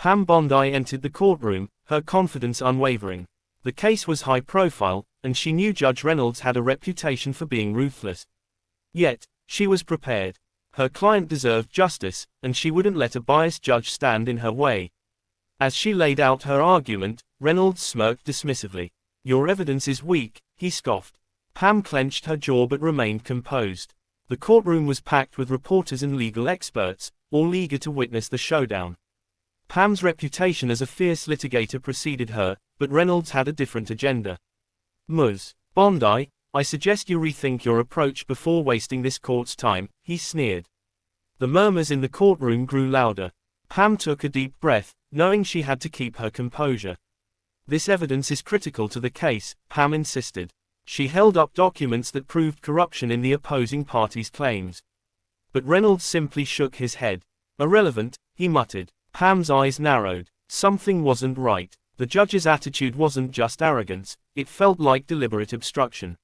Pam Bondi entered the courtroom, her confidence unwavering. The case was high profile, and she knew Judge Reynolds had a reputation for being ruthless. Yet, she was prepared. Her client deserved justice, and she wouldn't let a biased judge stand in her way. As she laid out her argument, Reynolds smirked dismissively. "Your evidence is weak," he scoffed. Pam clenched her jaw but remained composed. The courtroom was packed with reporters and legal experts, all eager to witness the showdown. Pam's reputation as a fierce litigator preceded her, but Reynolds had a different agenda. "Ms. Bondi, I suggest you rethink your approach before wasting this court's time," he sneered. The murmurs in the courtroom grew louder. Pam took a deep breath, knowing she had to keep her composure. "This evidence is critical to the case," Pam insisted. She held up documents that proved corruption in the opposing party's claims. But Reynolds simply shook his head. "Irrelevant," he muttered. Pam's eyes narrowed. Something wasn't right. The judge's attitude wasn't just arrogance, it felt like deliberate obstruction.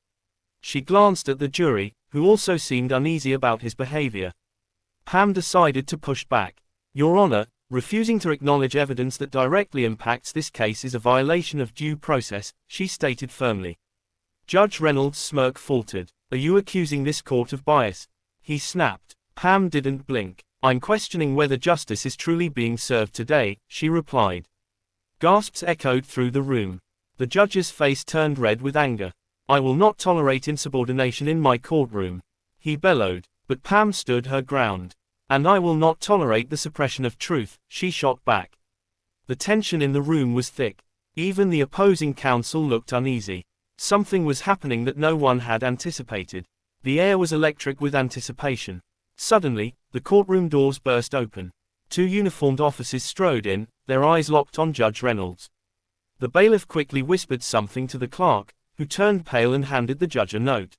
She glanced at the jury, who also seemed uneasy about his behavior. Pam decided to push back. "Your Honor, refusing to acknowledge evidence that directly impacts this case is a violation of due process," she stated firmly. Judge Reynolds' smirk faltered. "Are you accusing this court of bias?" he snapped. Pam didn't blink. "I'm questioning whether justice is truly being served today," she replied. Gasps echoed through the room. The judge's face turned red with anger. "I will not tolerate insubordination in my courtroom," he bellowed, but Pam stood her ground. "And I will not tolerate the suppression of truth," she shot back. The tension in the room was thick. Even the opposing counsel looked uneasy. Something was happening that no one had anticipated. The air was electric with anticipation. Suddenly, the courtroom doors burst open. Two uniformed officers strode in, their eyes locked on Judge Reynolds. The bailiff quickly whispered something to the clerk, who turned pale and handed the judge a note.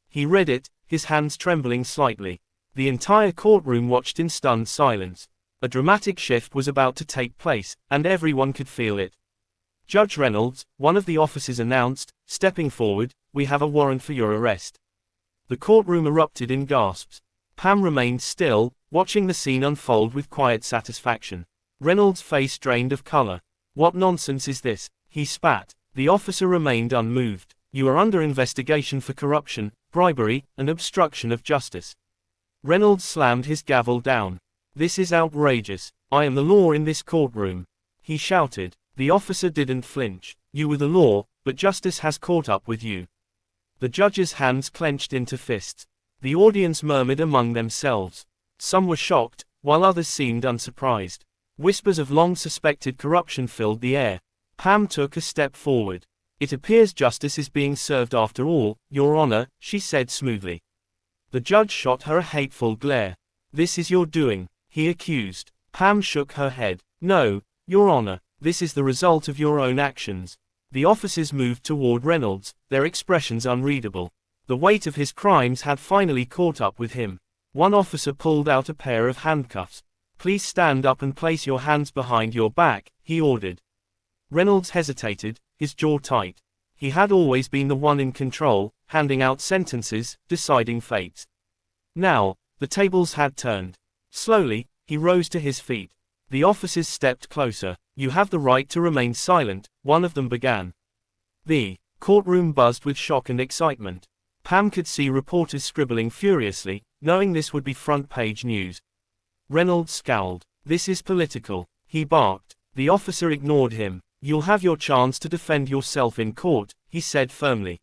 He read it, his hands trembling slightly. The entire courtroom watched in stunned silence. A dramatic shift was about to take place, and everyone could feel it. "Judge Reynolds," one of the officers announced, stepping forward, "we have a warrant for your arrest." The courtroom erupted in gasps. Pam remained still, watching the scene unfold with quiet satisfaction. Reynolds' face drained of color. "What nonsense is this?" he spat. The officer remained unmoved. "You are under investigation for corruption, bribery, and obstruction of justice." Reynolds slammed his gavel down. "This is outrageous. I am the law in this courtroom," he shouted. The officer didn't flinch. "You were the law, but justice has caught up with you." The judge's hands clenched into fists. The audience murmured among themselves. Some were shocked, while others seemed unsurprised. Whispers of long-suspected corruption filled the air. Pam took a step forward. "It appears justice is being served after all, Your Honor," she said smoothly. The judge shot her a hateful glare. "This is your doing," he accused. Pam shook her head. "No, Your Honor, this is the result of your own actions." The officers moved toward Reynolds, their expressions unreadable. The weight of his crimes had finally caught up with him. One officer pulled out a pair of handcuffs. "Please stand up and place your hands behind your back," he ordered. Reynolds hesitated, his jaw tight. He had always been the one in control, handing out sentences, deciding fates. Now, the tables had turned. Slowly, he rose to his feet. The officers stepped closer. "You have the right to remain silent," one of them began. The courtroom buzzed with shock and excitement. Pam could see reporters scribbling furiously, knowing this would be front-page news. Reynolds scowled. "This is political," he barked. The officer ignored him. "You'll have your chance to defend yourself in court," he said firmly.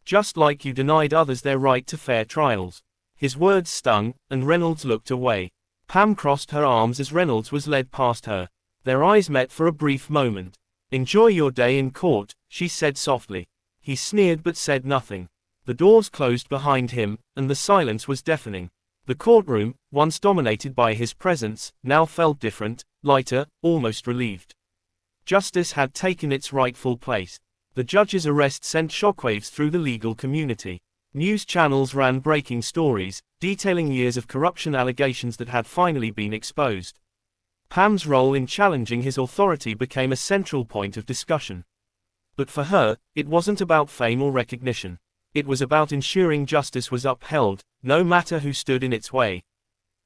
"Just like you denied others their right to fair trials." His words stung, and Reynolds looked away. Pam crossed her arms as Reynolds was led past her. Their eyes met for a brief moment. "Enjoy your day in court," she said softly. He sneered but said nothing. The doors closed behind him, and the silence was deafening. The courtroom, once dominated by his presence, now felt different, lighter, almost relieved. Justice had taken its rightful place. The judge's arrest sent shockwaves through the legal community. News channels ran breaking stories, detailing years of corruption allegations that had finally been exposed. Pam's role in challenging his authority became a central point of discussion. But for her, it wasn't about fame or recognition. It was about ensuring justice was upheld, no matter who stood in its way.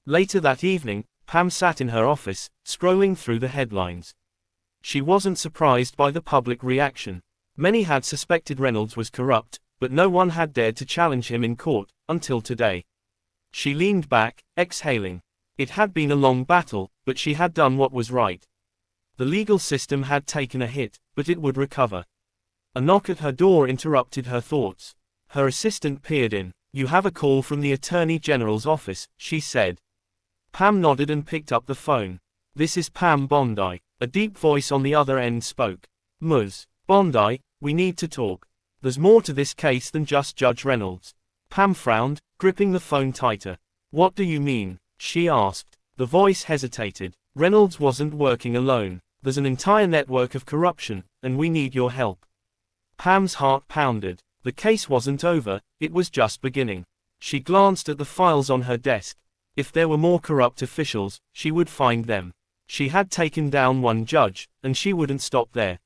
Later that evening, Pam sat in her office, scrolling through the headlines. She wasn't surprised by the public reaction. Many had suspected Reynolds was corrupt, but no one had dared to challenge him in court, until today. She leaned back, exhaling. It had been a long battle, but she had done what was right. The legal system had taken a hit, but it would recover. A knock at her door interrupted her thoughts. Her assistant peered in. "You have a call from the Attorney General's office," she said. Pam nodded and picked up the phone. "This is Pam Bondi." A deep voice on the other end spoke. "Ms. Bondi, we need to talk. There's more to this case than just Judge Reynolds." Pam frowned, gripping the phone tighter. "What do you mean?" she asked. The voice hesitated. "Reynolds wasn't working alone. There's an entire network of corruption, and we need your help." Pam's heart pounded. The case wasn't over, it was just beginning. She glanced at the files on her desk. If there were more corrupt officials, she would find them. She had taken down one judge, and she wouldn't stop there.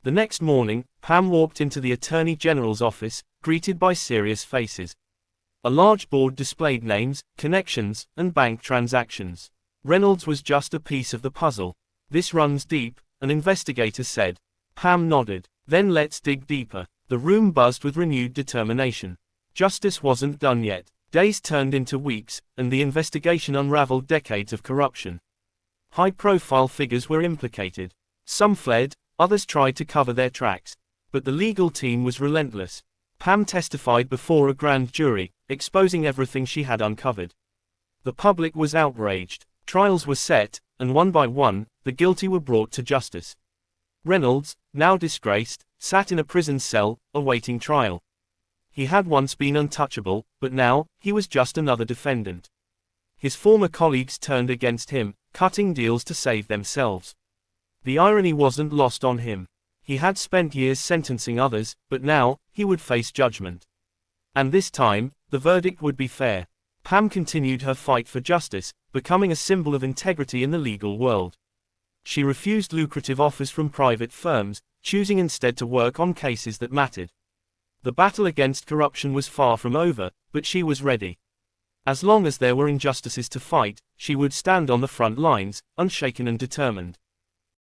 The next morning, Pam walked into the Attorney General's office, greeted by serious faces. A large board displayed names, connections, and bank transactions. Reynolds was just a piece of the puzzle. "This runs deep," an investigator said. Pam nodded. "Then let's dig deeper." The room buzzed with renewed determination. Justice wasn't done yet. Days turned into weeks, and the investigation unraveled decades of corruption. High-profile figures were implicated. Some fled, others tried to cover their tracks. But the legal team was relentless. Pam testified before a grand jury, exposing everything she had uncovered. The public was outraged. Trials were set, and one by one, the guilty were brought to justice. Reynolds, now disgraced, sat in a prison cell, awaiting trial. He had once been untouchable, but now, he was just another defendant. His former colleagues turned against him, cutting deals to save themselves. The irony wasn't lost on him. He had spent years sentencing others, but now, he would face judgment. And this time, the verdict would be fair. Pam continued her fight for justice, becoming a symbol of integrity in the legal world. She refused lucrative offers from private firms, choosing instead to work on cases that mattered. The battle against corruption was far from over, but she was ready. As long as there were injustices to fight, she would stand on the front lines, unshaken and determined.